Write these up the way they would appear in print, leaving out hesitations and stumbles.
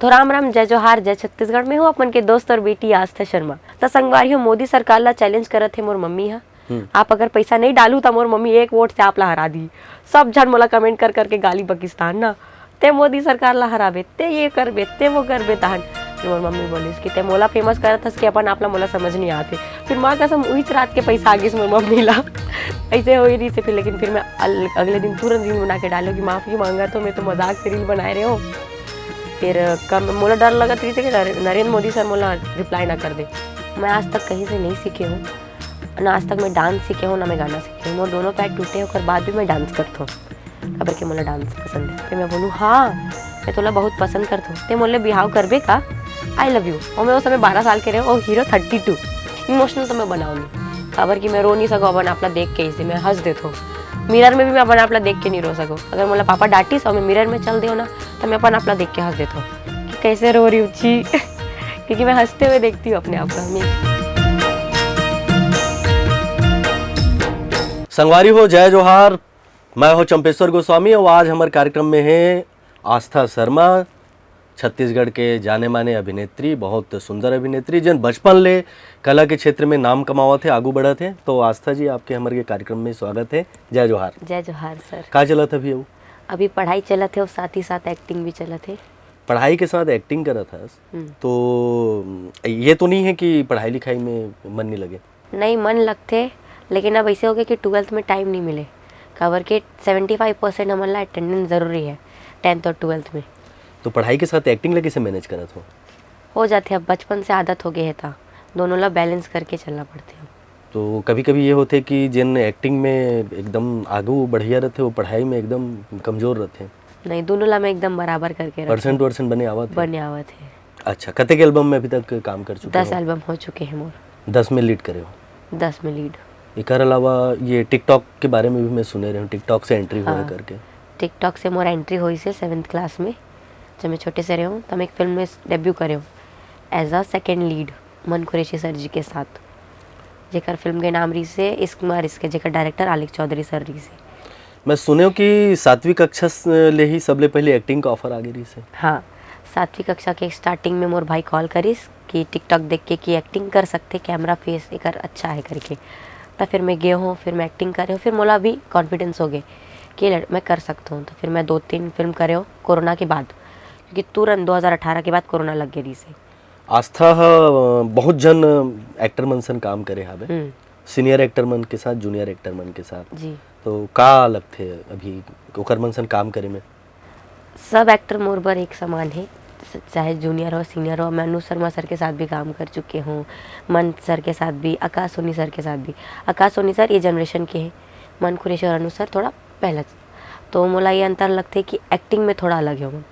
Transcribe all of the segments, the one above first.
तो राम राम जय जोहार जय छत्तीसगढ़ में हूँ अपन के दोस्त और बेटी आस्था शर्मा। तो संगवारी हो मोदी सरकार ला चैलेंज करत थे मोर मम्मी हा। आप अगर पैसा नहीं डालू तो मोर मम्मी एक वोट से आप ला हरा दी। सब झन मोला कमेंट कर करके गाली पाकिस्तान ना ते मोदी सरकार ला हराबे ते ये करबे ते वो करबे तहन। फिर मोर मम्मी बोलिस कि ते मोला फेमस करत हस कि अपन आप ला मोला समझ नहीं आते। फिर माँ कसम वही रात के पैसा आ गिस मोर मम्मी ला ऐसे हो ही नहीं से। फिर लेकिन फिर मैं अगले दिन तुरंत रील बना के डालो कि माफी मांगा तो मैं तो मजाक से रील बनाए रहे हो। फिर कम मोला डर लगा थी कि नरेंद्र मोदी सर मोला रिप्लाई ना कर दे। मैं आज तक कहीं से नहीं सीखे हूँ ना, आज तक मैं डांस सीखे हूँ ना मैं गाना सीखे हूँ। मोर दोनों पैर टूटे होकर बाद भी मैं डांस करता हूँ। खबर के मोला डांस पसंद है। फिर मैं बोलूँ हाँ मैं तोला बहुत पसंद करता हूँ। ते मोले बिहाव करबे का आई लव यू। और मैं उस समय 12 साल के रहे और हीरो 32। इमोशनल तो मैं बनाऊँगी। खबर कि मैं रो नहीं सकूँ अपन अपना देख के, इसे मैं हंस देता हूँ। मिरर में भी मैं अपन अपना देख के नहीं रो सकूँ। अगर मोला पापा डांटिस और मैं मिरर में चल दे ना तो मैं अपन अपना देख के हंस देता हूँ कि कैसे रो रही हूँ छी क्योंकि मैं हंसते हुए देखती हूँ अपने आप को हमेशा। संगवारी हो जय जोहार, मैं हूँ चंपेश्वर गोस्वामी और आज हमारे कार्यक्रम में है आस्था शर्मा, छत्तीसगढ़ के जाने माने अभिनेत्री, बहुत सुंदर अभिनेत्री जिन बचपन ले कला के क्षेत्र में नाम कमावा थे, आगू बढ़ा थे। तो आस्था जी आपके हमारे कार्यक्रम में स्वागत है। जय जोहार। जय जोहार सर। का चला था अभी? अभी पढ़ाई चला थे और साथ ही साथ एक्टिंग भी चला थे। पढ़ाई के साथ एक्टिंग करा था तो ये तो नहीं है कि पढ़ाई लिखाई में मन नहीं लगे? नहीं मन लगते, लेकिन अब ऐसे हो गया कि 12th में टाइम नहीं मिले। कवर के 75% हमारा अटेंडेंस ज़रूरी है 10th और 12th में। तो पढ़ाई के साथ एक्टिंग लगे से मैनेज करा था? हो जाते, अब बचपन से आदत हो गई है था, दोनों ला बैलेंस करके चलना पड़ते हैं। तो कभी कभी ये होते कि जिन एक्टिंग में एकदम आगू बढ़िया रहते वो पढ़ाई में एकदम कमजोर रहते? नहीं, दोनों ला मैं एकदम बराबर करके परसेंट बने आवत है। अच्छा, कते के एल्बम में अभी तक काम कर चुके? 10 एल्बम हो चुके हैं मोर। 10 में लीड करे हो? 10 में लीड। एक अलावा ये टिकटॉक के बारे में भी मैं सुने रहे हूँ, टिकटॉक से एंट्री हुआ करके। टिकटॉक से मोर एंट्री हुई से 7th क्लास में, जब मैं छोटे से रहे हूँ तब एक फिल्म में डेब्यू करे हूँ एज अ सेकेंड लीड मन कुरैशी सर जी के साथ, जेकर फिल्म के नाम रही से इश्क मार इसके, जेकर डायरेक्टर आलिक चौधरी सर रही से। मैं सुने हो कि 7वीं कक्षा ले ही सबले पहले एक्टिंग का ऑफर आ गई रही से? हाँ, 7वीं कक्षा के स्टार्टिंग में मोर भाई कॉल करिस कि टिकटॉक देख के कि एक्टिंग कर सकते, कैमरा फेस एक अच्छा है करके। तो फिर मैं गए हूँ, फिर मैं एक्टिंग कर रही हूँ। फिर मोला भी कॉन्फिडेंस हो गए कि मैं कर सकता हूँ। तो फिर मैं 2-3 फिल्म करे हूँ कोरोना के बाद, क्योंकि तुरंत 2018 के बाद कोरोना लग गई से। आस्था बहुत जन एक्टर मन सन काम करे हावे, सीनियर एक्टर मन के साथ, जूनियर एक्टर मन के साथ जी। तो का लगते अभी ओकर मन सन काम करे में? सब एक्टर मोर बर एक समान है, चाहे जूनियर हो सीनियर हो। मैं अनु शर्मा सर के साथ भी काम कर चुके हूँ, मन सर के साथ भी, आकाश सोनी सर के साथ भी। आकाश सोनी सर ये जनरेशन के हैं, मन कुरैशी और अनु सर थोड़ा पहले। तो मोला ये अंतर लगते कि एक्टिंग में थोड़ा अलग है।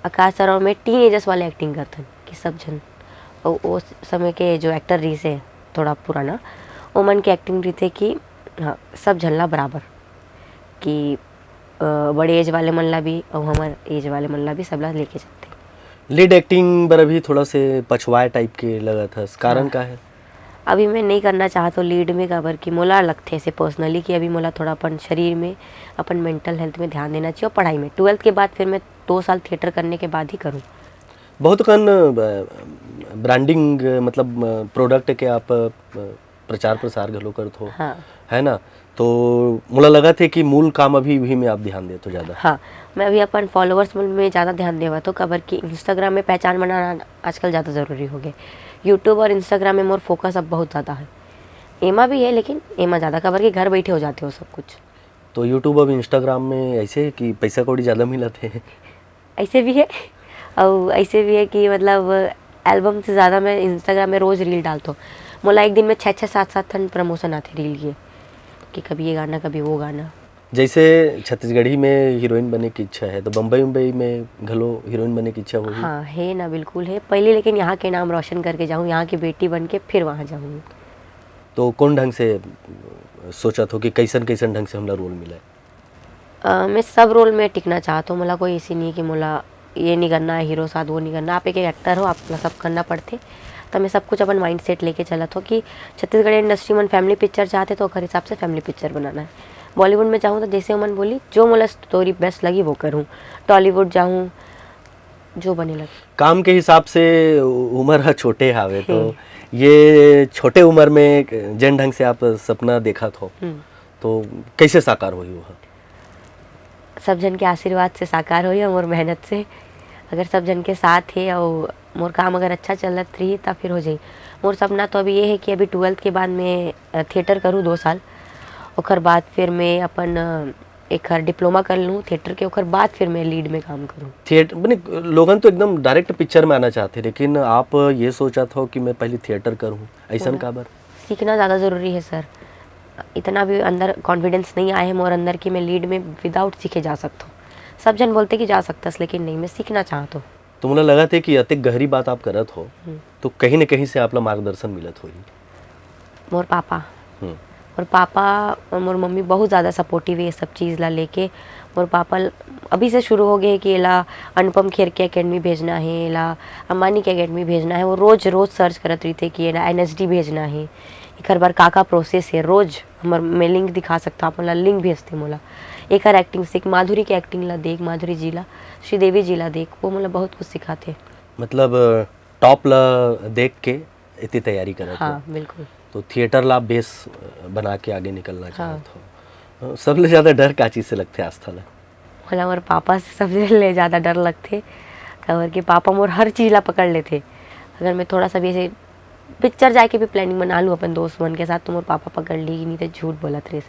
आकाश सर और मैं टीन एजर्स वाले एक्टिंग करते हैं कि सब जन वो समय के जो एक्टर रही से थोड़ा पुराना, वो मन की एक्टिंग रही थे कि हाँ सब झलना बराबर, कि बड़े एज वाले मन ला भी और हमारे एज वाले मन ला भी सब ला लेके चलते। लीड एक्टिंग पर अभी थोड़ा से पछवाए टाइप के लगा था, कारण का है? अभी मैं नहीं करना चाहता हूँ लीड में, खबर कि मोला लगते ऐसे पर्सनली कि अभी मोला थोड़ा अपन शरीर में, अपन मेंटल हेल्थ में ध्यान देना चाहिए। और पढ़ाई में 12th के बाद फिर मैं 2 साल थिएटर करने के बाद ही करूँ। बहुत कन ब्रांडिंग मतलब प्रोडक्ट के आप प्रचार प्रसार घलो करत हो, हाँ है ना? तो मुझे लगा थे कि मूल काम अभी भी में आप ध्यान देते हो ज़्यादा। हाँ, मैं अभी अपन फॉलोअर्स में ज़्यादा ध्यान देवा तो खबर कि इंस्टाग्राम में पहचान बनाना आजकल ज़्यादा ज़रूरी हो गया। यूट्यूब और इंस्टाग्राम में मोर फोकस अब बहुत ज़्यादा है। एमा भी है लेकिन एमा ज़्यादा, खबर कि घर बैठे हो जाते हो सब कुछ। तो यूट्यूब और इंस्टाग्राम में ऐसे कि पैसा कौड़ी ज़्यादा मिलते हैं? ऐसे भी है और ऐसे भी है कि मतलब एल्बम से ज़्यादा मैं इंस्टाग्राम में रोज़ रील डालता हूँ। मोला एक दिन में 6-6 7-7 टन प्रमोशन आते रील के, कि कभी ये गाना कभी वो गाना। जैसे छत्तीसगढ़ी में हीरोइन बने की इच्छा है तो बम्बई में घलो हीरोइन बने की इच्छा होगी? हाँ है ना, बिल्कुल है पहले, लेकिन यहाँ के नाम रोशन करके जाऊँ, यहाँ की बेटी बन के फिर वहाँ जाऊँ। तो कौन ढंग से सोचा था कि कैसन कैसन ढंग से हमारा रोल मिला? मैं सब रोल में टिकना चाहता हूँ। मोला कोई ऐसी नहीं कि मोला ये नहीं करना है हीरो साथ वो नहीं करना। आप एक एक्टर हो, आपको सब करना पड़ते। तो मैं सब कुछ अपन माइंड सेट लेके चला था कि छत्तीसगढ़ इंडस्ट्री में फैमिली पिक्चर चाहते तो हर हिसाब से फैमिली पिक्चर बनाना है। बॉलीवुड में जाऊँ तो जैसे मन बोली जो मोला स्टोरी बेस्ट लगी वो करूँ। टॉलीवुड जाऊँ जो बने लगे। काम के हिसाब से उम्र है छोटे हावे, तो ये छोटे उम्र में जन ढंग से आप सपना देखा थो, तो कैसे साकार हुई वो? सब जन के आशीर्वाद से साकार हुई और मेहनत से। अगर सब जन के साथ है और मोर काम अगर अच्छा चलत रही तब फिर हो जाई। मोर सपना तो अभी ये है कि अभी 12th के बाद मैं थिएटर करूँ 2 साल, ओकर बाद फिर मैं अपन एक डिप्लोमा कर लूँ थिएटर के, ओकर बाद फिर मैं लीड में काम करूँ। थिएटर बने लोगन तो एकदम डायरेक्ट पिक्चर में आना चाहते, लेकिन आप ये सोचा था कि मैं पहले थिएटर करूँ, ऐसा काबर? सीखना ज़्यादा ज़रूरी है सर। इतना भी अंदर कॉन्फिडेंस नहीं आया है मोर अंदर कि मैं लीड में विदाउट सीखे जा सकता हूँ। सब जन बोलते कि जा सकतस, लेकिन नहीं, मैं सीखना चाहता हूँ। तो मुझे लगा था कि अति गहरी बात आप करत हो, तो कहीं न कहीं से आपला मार्गदर्शन मिलत होगी। मोर पापा और मोर मम्मी बहुत ज़्यादा सपोर्टिव है ये सब चीज़ ला लेके। मोर पापा अभी से शुरू हो गए कि एला अनुपम खेर के एकेडमी भेजना है, एला अंबानी के एकेडमी भेजना है। वो रोज सर्च करत रही थे कि एला NSD भेजना है, एक बार का प्रोसेस है। रोज हमार मैं लिंक दिखा सकता, आप मोला लिंक भेजते मोला। एक एक्टिंग सीख, माधुरी के एक्टिंग ला देख, माधुरी जी ला, श्रीदेवी जी ला देख, वो मोला बहुत कुछ सिखाते। मतलब टॉप ला देख के इतनी तैयारी करत हो। हाँ बिल्कुल। तो थिएटर ला बेस बना के आगे निकलना चाहत हो। सबले ज़्यादा डर का चीज़ से लगते आस्था ला? मला मोर पापा से सबसे ले ज़्यादा डर लगते, कबर के पापा मोर हर चीज़ ला पकड़ लेते। अगर मैं थोड़ा सा भी ऐसे पिक्चर जाके भी प्लानिंग बना लूँ अपन दोस्त मन के साथ, तो मोर पापा पकड़ ली, नहीं तो झूठ बोलत रही।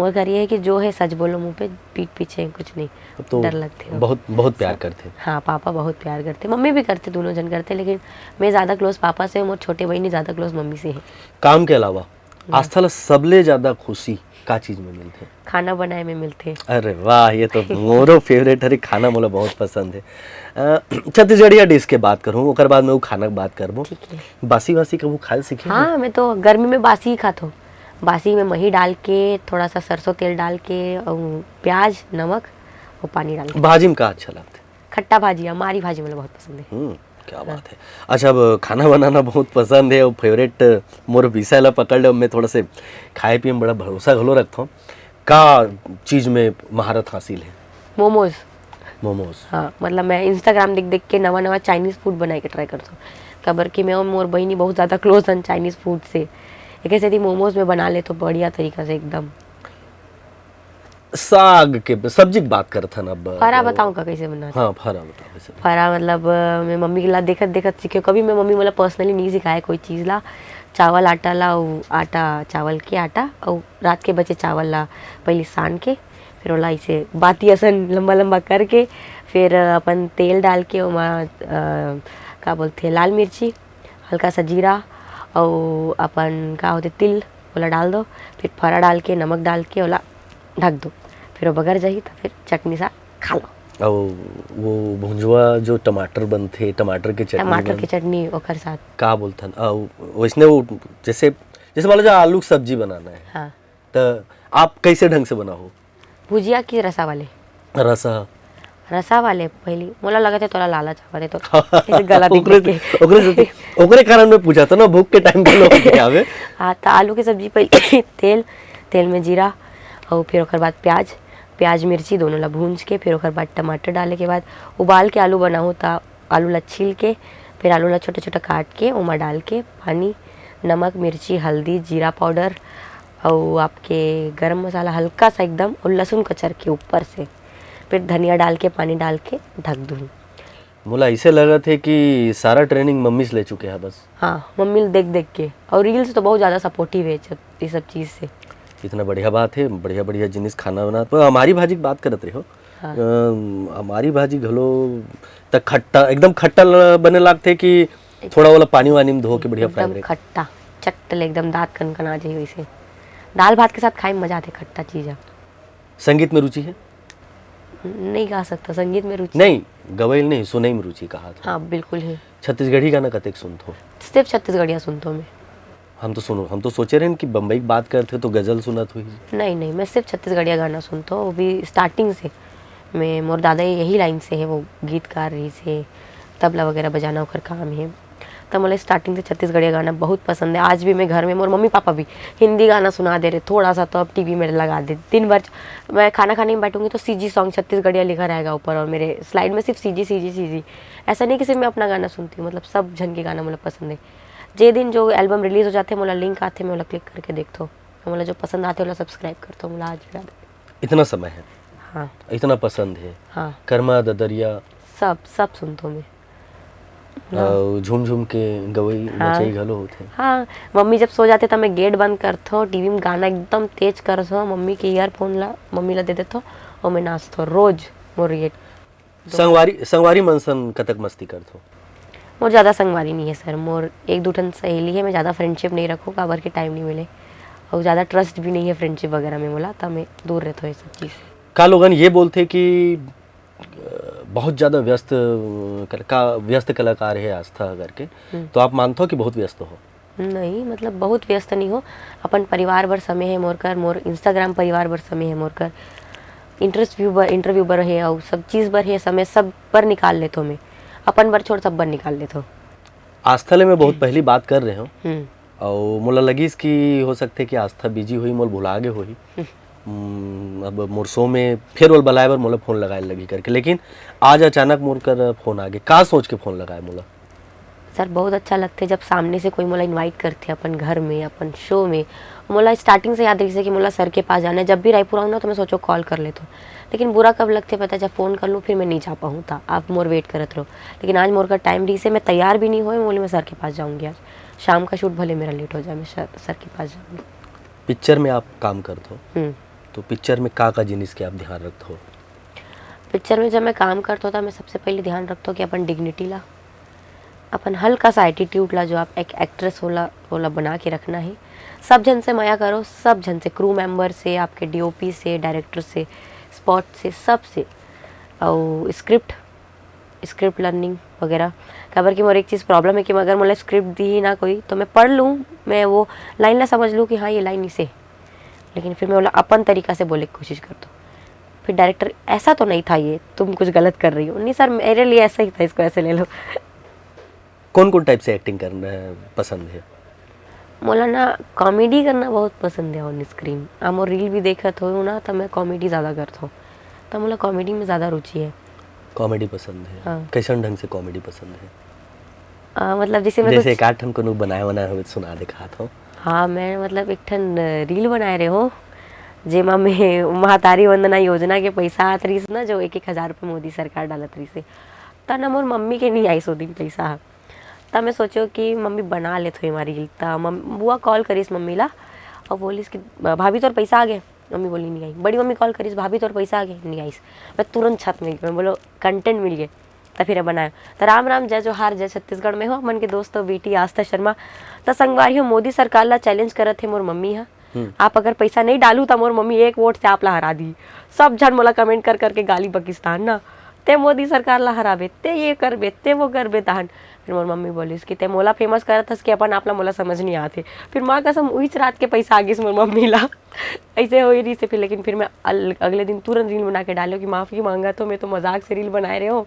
मोर घर ये है कि जो है सच बोलो मुँह पे, पीठ पीछे कुछ नहीं। तो डर लगते बहुत बहुत प्यार करते। हाँ पापा बहुत प्यार करते, मम्मी भी करते, दोनों जन करते, लेकिन मैं ज़्यादा क्लोज पापा से हूँ, मोर छोटे बहन ज़्यादा क्लोज मम्मी से है। काम के अलावा आस्था ला सबले ज़्यादा खुशी का चीज़ में मिलते? खाना बनाए में मिलते। अरे वाह, ये तो मोरो फेवरेट है। खाना मोला बहुत पसंद है। छत्तीसगढ़िया डिश के बात करूँ, ओकर बाद में वो खाना के बात करबो। ठीक है। बासी वासी कबू खाए सीखे? हाँ मैं तो गर्मी में बासी ही खाता हूँ। बासी में मही डाल के, थोड़ा सा सरसों तेल डाल के, और प्याज, नमक और पानी डाल के। भाजी में का अच्छा लगता है? खट्टा भाजी, हमारी भाजी मुझे बहुत पसंद है। क्या बात है। अच्छा, अब खाना बनाना बहुत पसंद है और फेवरेट मोर विषय ला पकड़ ले। मैं थोड़ा से खाए पिए में बड़ा भरोसा घलो रखता हूँ। का चीज़ में महारत हासिल है? मोमोज। मोमोज? हाँ, मतलब मैं इंस्टाग्राम देख के नवा चाइनीज़ फूड बनाए के ट्राई करता हूँ। कबर की मैं और मोर बहनी बहुत ज़्यादा क्लोज हैं चाइनीज़ फूड से। एक ऐसे मोमोज में बना ले तो बढ़िया तरीका से एकदम। साग के सब्जी की बात करथन अब। फरा बताऊँ का कैसे बनाते? हाँ, फरा बताओ कैसे। फरा मतलब मैं मम्मी के ला देखत सीखे। कभी मैं मम्मी मतलब पर्सनली नहीं सिखाया कोई चीज़ ला। चावल आटा ला, चावल के आटा और रात के बचे चावल ला पहले सान के, फिर ओला इसे बाती असन लंबा लंबा करके, फिर अपन तेल डाल के ओमा का बोलते लाल मिर्ची, हल्का सा जीरा और अपन का होते तिल ओला डाल दो, फिर फरा डाल के नमक डाल के ओला ढक दो, फिर वो बगर जाही तो फिर चटनी सा खा लो। और वो भुंजवा जो टमाटर बनते, टमाटर के चटनी ओकर साथ का बोलथन, वैसने वो जैसे मान लो आलू की सब्जी बनाना है। हाँ। तो आप कैसे ढंग से बनाओ? भुजिया की रसा वाले? रसा वाले पहली मोला लगा था तोला लाला चावल है तो ऐसे गला दिख के ओकरे कारण मैं पूछा था ना, भूख के टाइम पे लोग क्या आवे। हाँ, तो आलू की सब्जी पहले तेल में जीरा और फिर ओकर बाद प्याज मिर्ची दोनों ला भूंज के, फिर ओकर बाद टमाटर डाले के बाद उबाल के आलू बनाऊँ तो आलू ला छील के, फिर आलू ला छोटा छोटा काट के उमा डाल के पानी, नमक, मिर्ची, हल्दी, जीरा पाउडर और आपके गरम मसाला हल्का सा एकदम, और लहसुन कचर के ऊपर से, फिर धनिया डाल के पानी डाल के ढक दूँ। मुला ऐसे लगा थे कि सारा ट्रेनिंग मम्मी से ले चुके हैं बस। हाँ, मम्मी देख के, और रील्स तो बहुत ज़्यादा सपोर्टिव है ये सब चीज़ से। इतना बढ़िया बात है, बढ़िया बढ़िया जिनिस खाना बना। तो हमारी भाजी की बात करते रहो। हाँ। हमारी भाजी घलो तक खट्टा एकदम खट्टा बने लगते कि थोड़ा वाला पानी वानी में धो के बढ़िया फ्राई एकदम खट्टा चट्टल एकदम दांत कनकन आ जाए वैसे। दाल भात के साथ खाए में मजा आते, खट्टा चीज़ है। संगीत में रुचि है? नहीं गा सकता संगीत में रुचि नहीं, गवैल नहीं, सुनई में रुचि कहा था। हाँ बिल्कुल है। छत्तीसगढ़ी गाना कतेक सुनते हो? सिर्फ छत्तीसगढ़िया सुनता हूँ मैं। हम तो सोचे रहे कि बम्बई की बात करते तो गजल सुनत हुई। नहीं, मैं सिर्फ छत्तीसगढ़िया गाना सुनता हूँ, वो भी स्टार्टिंग से। मैं मोर दादा यही लाइन से है, वो गीतकार रही से, तबला वगैरह बजाना ओकर काम है। तो मुझे स्टार्टिंग से छत्तीसगढ़िया गाना बहुत पसंद है। आज भी मैं घर में, मोर मम्मी पापा भी हिंदी गाना सुना दे रहे थोड़ा सा, तो अब टीवी में लगा दे। दिन भर मैं खाना खाने में बैठूंगी तो सीजी सॉन्ग छत्तीसगढ़िया लिखा रहेगा ऊपर, और मेरे स्लाइड में सिर्फ सीजी सीजी सीजी। ऐसा नहीं कि सिर्फ मैं अपना गाना सुनती हूँ, मतलब सब जन के गाना मुझे पसंद है। जे दिन जो एल्बम रिलीज हो जाते हैं मोला लिंक आते, मैं क्लिक करके देखता हूँ, मुझे जो पसंद आते हैं सब्सक्राइब करता हूँ। मुझे आज भी याद है। इतना समय है, हाँ इतना पसंद है। हाँ, कर्मा ददरिया सब सुनता हूँ मैं। झूम झूम के गवई हाँ। नचई घलो होते। हाँ, मम्मी जब सो जाते तो मैं गेट बंद करता हूँ, टीवी में गाना एकदम तेज करता हूँ, मम्मी के ईयरफोन ला मम्मी ला दे देता हूँ और मैं नाचता हूँ रोज। मोर ये संगवारी मनसन कतक मस्ती करथो। मोर ज़्यादा संगवारी नहीं है सर, मोर एक दो ठन सहेली है, मैं ज़्यादा फ्रेंडशिप नहीं रखूँ, काबर के टाइम नहीं मिले और ज़्यादा ट्रस्ट भी नहीं है फ्रेंडशिप वगैरह में बोला, तब मैं दूर रहता हूँ ये सब चीज़। का लोगन ये बोलते कि बहुत ज़्यादा व्यस्त कलाकार है आस्था करके, तो आप मानते हो कि बहुत व्यस्त हो? नहीं, मतलब बहुत व्यस्त नहीं हो, अपन परिवार भर समय है मोर कर, मोर इंस्टाग्राम परिवार भर समय है मोर कर, इंटरव्यू बर है और सब चीज़ बर है समय, सब पर निकाल लेता हूँ मैं, अपन बर छोड़ सब बर निकाल लेता हूँ। आस्था ले मैं बहुत पहली बात कर रहे हूँ हम्म, और मोला लगिस कि हो सकते कि आस्था बिजी हुई, मोल भुला गे होही। अब मोर शो में फिर ओल बलाए बर मोला फोन लगाए लगी करके, लेकिन आज अचानक मोर कर फोन आ गए। का सोच के फोन लगाए मोला? सर बहुत अच्छा लगता है जब सामने से कोई मोला इनवाइट करते अपन घर में, अपन शो में। मोला स्टार्टिंग से याद रही से कि मोला सर के पास जाना है, जब भी रायपुर आऊँ ना तो मैं सोचो कॉल कर लेता हूँ, लेकिन बुरा कब लगते पता, जब फ़ोन कर लूँ फिर मैं नहीं जा पाऊँ था, आप मोर वेट करत रहो। लेकिन आज मोर का टाइम रही से मैं तैयार भी नहीं हुई, बोले मैं सर के पास जाऊँगी, आज शाम का शूट भले मेरा लेट हो जाए, मैं सर के पास जाऊँगी। पिक्चर में आप काम करते हो, हम्म, तो पिक्चर में का जिनिस के आप ध्यान रखते हो? पिक्चर में जब मैं काम करता था, मैं सबसे पहले ध्यान रखता हूँ कि अपन डिग्निटी ला, अपन हल्का सा एटीट्यूड ला, जो आप एक एक्ट्रेस होला बना के रखना है। सब जन से माया करो, सब जन से, क्रू मेंबर से, आपके डीओपी से, डायरेक्टर से, स्पॉट से, सब से। और स्क्रिप्ट लर्निंग वगैरह, खबर की मोर एक चीज़ प्रॉब्लम है कि अगर मुझे स्क्रिप्ट दी ही ना कोई, तो मैं पढ़ लूँ, मैं वो लाइन ला समझ लूँ कि हाँ ये लाइन इसे, लेकिन फिर मैं बोला अपन तरीका से बोले की कोशिश करता हूँ। फिर डायरेक्टर ऐसा तो नहीं था, ये तुम कुछ गलत कर रही हो, नहीं सर मेरे लिए ऐसा ही था, इसको ऐसे ले लो। कौन कौन टाइप से एक्टिंग करना पसंद है? मोला ना कॉमेडी करना बहुत पसंद है ऑन स्क्रीन। आप और रील भी देखत हो ना, तो मैं कॉमेडी ज़्यादा करता हूँ, तो मोला कॉमेडी में ज़्यादा रुचि है। कॉमेडी पसंद है? हाँ। कैसन ढंग से कॉमेडी पसंद है? मतलब जैसे मैं जैसे एक आठ ठन को बनाए हुए सुना दिखाता हूँ। हाँ, मैं मतलब एक ठन रील बनाए रहे हो, जेमा में महातारी वंदना योजना के पैसा आत रही ना, जो 1,000 रुपये मोदी सरकार डालत रही से, त ना मोर मम्मी के नहीं आई सो दिन पैसा, तब मैं सोचो कि मम्मी बना ले थोड़ी हमारी रील। बुआ कॉल करीस मम्मी ला और बोलिस कि भाभी तोर पैसा आ गए, मम्मी बोली नहीं आई। बड़ी मम्मी कॉल करीस, भाभी तोर पैसा आ गए, नहीं आईस। मैं तुरंत छत में गई, मैं बोलो कंटेंट मिल गए, तो फिर बनाया। तो राम राम जय जोहार, जय छत्तीसगढ़ में हो मन के दोस्तों बेटी आस्था शर्मा। तो संगवारी हो मोदी सरकार ला चैलेंज करत है मोर मम्मी हा, आप अगर पैसा नहीं डालू तो मोर मम्मी 1 वोट से आप ला हरा दी। सब झन मोला कमेंट कर करके गाली पाकिस्तान ना, ते मोदी सरकार ला हराबे, ते ये करबे, ते वो करबे तहन। फिर मोर मम्मी बोलिस कि ते मोला फेमस करत हस कि अपन आपला मोला समझ नहीं आते। फिर माँ कसम उइच रात के पैसा आ गिस मोर मम्मी ला, ऐसे हो ही रही से। फिर लेकिन फिर मैं अगले दिन तुरंत रील बना के डालो कि माफ़ी मांगा, तो मैं तो मजाक से रील बनाए रहे हो।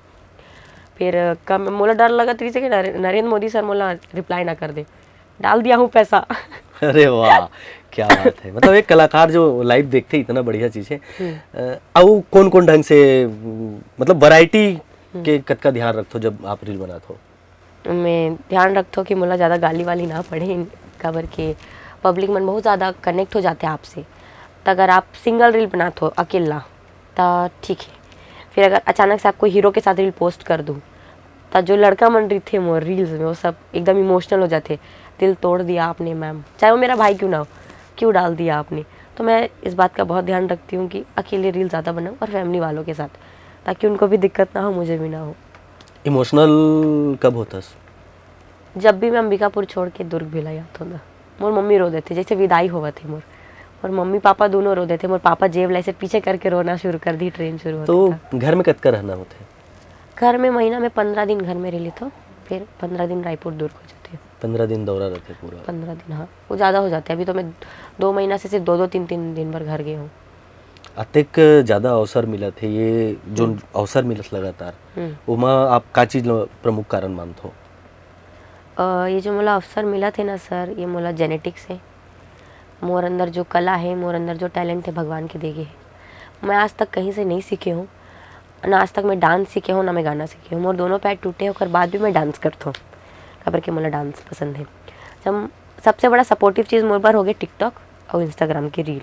फिर कम मोला डर लगत रही से कि नरेंद्र मोदी सर मोला रिप्लाई ना कर दे, डाल दिया हूँ पैसा। अरे वाह, क्या बात है। मतलब एक कलाकार जो लाइव देखते इतना बढ़िया चीज है। और कौन कौन ढंग से, मतलब वैरायटी के कद का ध्यान रखते हो जब आप रील बनाते हो? मैं ध्यान रखता हूँ कि मोला ज़्यादा गाली वाली ना पड़े, खबर के पब्लिक मन बहुत ज़्यादा कनेक्ट हो जाते हैं आपसे। तो अगर आप सिंगल रील बनाते हो अकेला तो ठीक है, फिर अगर अचानक से आपको हीरो के साथ रील पोस्ट कर दूँ, तो जो लड़का मन रही थे मोर रील्स में, वो सब एकदम इमोशनल हो जाते, दिल तोड़ दिया आपने मैम, चाहे वो मेरा भाई क्यों ना हो, क्यों डाल दिया आपने। तो मैं इस बात का बहुत ध्यान रखती हूँ कि अकेले रील ज़्यादा बनाऊँ और फैमिली वालों के साथ, ताकि उनको भी दिक्कत ना हो, मुझे भी ना हो। इमोशनल कब होता है? जब भी मैं अंबिकापुर छोड़ के दुर्ग भिला जाता ना, मोर मम्मी रो देते, जैसे विदाई हुआ थी मोर, और मम्मी पापा दोनों रो देते। मोर पापा जेब लाई से पीछे करके रोना शुरू कर दी, ट्रेन शुरू होती तो घर में कद का रहना होता है? घर में महीना में 15 दिन घर में रह लेता हूँ, फिर 15 दिन रायपुर दुर्ग हो जाती है। 15 दिन दौरा रहते पूरा? 15 दिन, हाँ वो ज़्यादा हो जाता है। अभी तो मैं 2 महीना से सिर्फ 2-2, 3-3 दिन भर घर गई हूँ। अतेक ज़्यादा अवसर मिला थे, ये जो अवसर मिलत लगातार, उमा आप का चीज प्रमुख कारण मानते हो? ये जो मोला अवसर मिला थे ना सर, ये मोला जेनेटिक्स है। मोर अंदर जो कला है, मोर अंदर जो टैलेंट है, भगवान के देगे है। मैं आज तक कहीं से नहीं सीखे हूँ, ना आज तक मैं डांस सीखे हूँ, ना मैं गाना सीखे हूँ। मोर दोनों पैर टूटे होकर बाद भी मैं डांस करता हूँ, खबर के मोला डांस पसंद है। जब सबसे बड़ा सपोर्टिव चीज़ मोर पर हो गई टिकटॉक और इंस्टाग्राम की रील।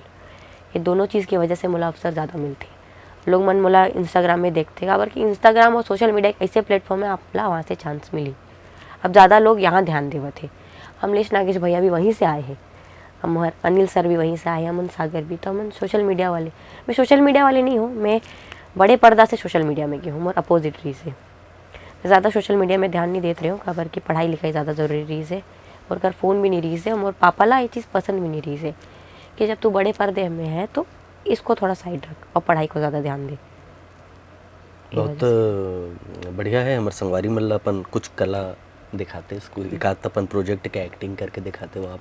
ये दोनों चीज़ की वजह से मोला अवसर ज़्यादा मिलते। लोग मन मोला इंस्टाग्राम में देखते, खबर कि इंस्टाग्राम और सोशल मीडिया एक ऐसे प्लेटफॉर्म है, आपला वहाँ से चांस मिली। अब ज़्यादा लोग यहाँ ध्यान देवत थे। अमलेश नागेश भैया भी वहीं से आए हैं, हमारे अनिल सर भी वहीं से आए, अमन सागर भी। तो अमन सोशल मीडिया वाले, मैं सोशल मीडिया वाले नहीं हूँ, मैं बड़े पर्दा से सोशल मीडिया में गई हूँ, मोर अपोजिटरी से। मैं ज़्यादा सोशल मीडिया में ध्यान नहीं देते रही हूँ, खबर की पढ़ाई लिखाई ज़्यादा ज़रूरी रही है। और अगर फ़ोन भी नहीं रही है, और पापा ला ये चीज़ पसंद भी नहीं रही है कि जब तू बड़े पर्दे में है तो इसको थोड़ा साइड रख और पढ़ाई को ज़्यादा ध्यान दे। बहुत बढ़िया है। हमारे संगवारी मल्ला अपन कुछ कला दिखाते, स्कूल एकाध अपन प्रोजेक्ट के एक्टिंग करके दिखाते हो आप।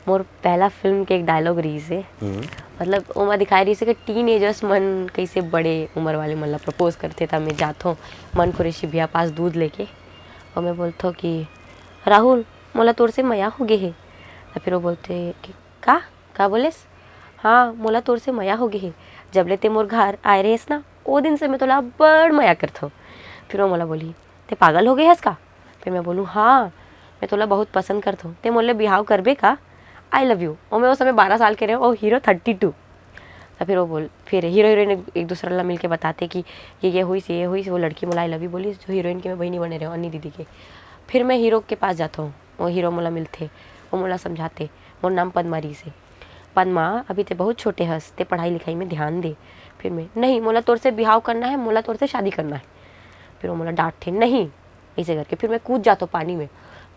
मोर पहला फिल्म के एक डायलॉग रही से, मतलब ओमा दिखाई रही से कि टीनेजर्स मन कैसे बड़े उम्र वाले मन ला प्रपोज करते था। मैं जाता हूँ मन कुरेशी भैया पास दूध लेके, और मैं बोलता हूँ कि राहुल मोला तोर से मया हो गए है। तो फिर वो बोलते कि का बोलेस? हाँ मोला तोर से मया हो गए है, जब ले ते मोर घर आए रहेस ना, वो दिन से मैं तोला बड़ मया करता हूँ। फिर वो मोला बोली ते पागल हो गए है इसका? फिर मैं बोलूँ हाँ मैं तोला बहुत पसंद करता हूँ, ते मोले बिहाव करबे का? I love you. और मैं उस समय 12 साल के रहे और हीरो 32। तो फिर हीरो हीरोइन एक दूसरे ला मिल के बताते कि ये हुई वो लड़की मोला आई लव यू बोली, जो हीरोइन के मैं बहनी बने रहे अन्नी दीदी के। फिर मैं हीरो के पास जाता हूँ, वो हीरो मोला मिलते, वो मोला समझाते। मोर नाम पद्मा री से, पद्मा अभी ते बहुत छोटे हंस, ते पढ़ाई लिखाई में ध्यान दे। फिर मैं नहीं मोला तोर से बिहाव करना है, मोला तोर से शादी करना है। फिर वो मोला डांटते नहीं ऐसे करके। फिर मैं कूद जाता हूँ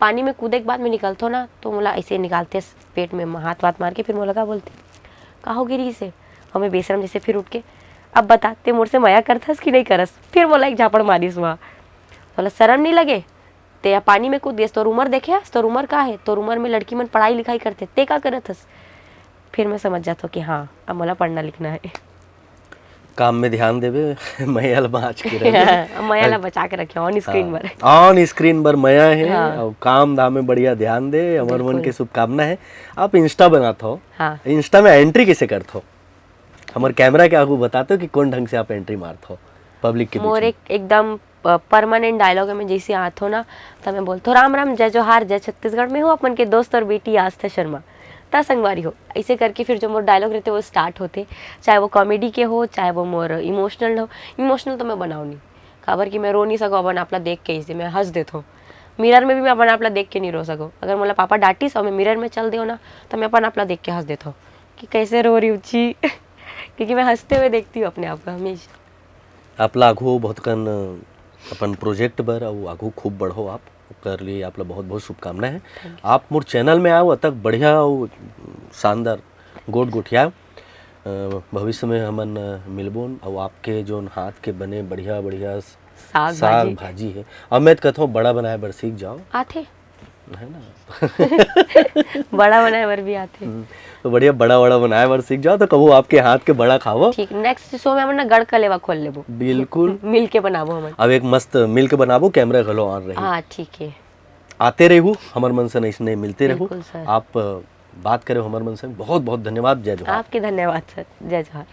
पानी में कूदे के बाद मैं निकलता हूँ ना, तो मोला ऐसे निकालते पेट में हाथ वाथ मार के। फिर मोला का बोलते का हो गिरी से, और मैं बेशरम जैसे फिर उठ के अब बताते मोर से मया करथस कि नहीं करस। फिर मोला एक झापड़ मारिस वहाँ। बोला शर्म नहीं लगे ते या पानी में कूद गए, तोर उम्र देखे, तोर उम्र का है, तोर उम्र में लड़की मन पढ़ाई लिखाई करते, ते का करथस। फिर मैं समझ जाता हूँ कि हाँ अब मोला पढ़ना लिखना है। काम में ध्यान देवे मया ला बाँच के मया ला बचा के रखे ऑन स्क्रीन पर। ऑन स्क्रीन पर मया है। हाँ। और काम धाम में बढ़िया ध्यान दे, अमर मन के शुभकामना है। आप इंस्टा बनाते हो, हाँ। इंस्टा में एंट्री कैसे करते हो? हमारे कैमरा के आगू बताते हो कि कौन ढंग से आप एंट्री मारते हो पब्लिक के बीच मोर में? एकदम परमानेंट डायलॉग है। मैं जैसे आतो ना तो मैं बोलता हूँ राम राम जय जोहार जय छत्तीसगढ़ में हूँ अपन के दोस्त और बेटी आस्था शर्मा ता संगवारी हो। ऐसे करके फिर जो मोर डायलॉग रहते वो स्टार्ट होते, चाहे वो कॉमेडी के हो चाहे वो मोर इमोशनल हो। इमोशनल तो मैं बनाऊँ नहीं, खबर कि मैं रो नहीं सकूँ अपन आपला देख के, इसे मैं हंस देता हूँ। मिरर में भी मैं अपन आपला देख के नहीं रो सकूँ। अगर मोला पापा डांटिस और मैं मिरर में चल दे ना तो मैं अपन आपला देख के हंस देता हूँ कि कैसे रो रही उची क्योंकि मैं हंसते हुए देखती हूँ अपने आप को हमेशा। आपला आगू बहुत कन अपन प्रोजेक्ट बर और आगू खूब बढ़ो आप, कर लिए आपला बहुत बहुत शुभकामना है। आप मोर चैनल में आओ तक बढ़िया और शानदार गोट गोठिया भविष्य में हमन मिलबोन। और आपके जो हाथ के बने बढ़िया बढ़िया साग भाजी है, अब मैं कहता हूँ बड़ा बनाए बर सीख जाओ। आते है ना बड़ा बनाए बर भी आते। तो बढ़िया बड़ा बनाए बर सीख जाओ, तो कबो आपके हाथ के बड़ा खाओ। ठीक, नेक्स्ट शो में हमन ना गड़ का लेवा खोल लेबो। बिल्कुल मिल के बनाबो हमन। अब एक मस्त मिल के बनाबो, कैमरा घलो ऑन रही। हाँ ठीक है, आते रहू हमर मन से नहीं मिलते रहू। बिल्कुल सर। आप बात करे हमर मन से बहुत बहुत धन्यवाद। जय जोहार। आपके धन्यवाद सर, जय जोहार।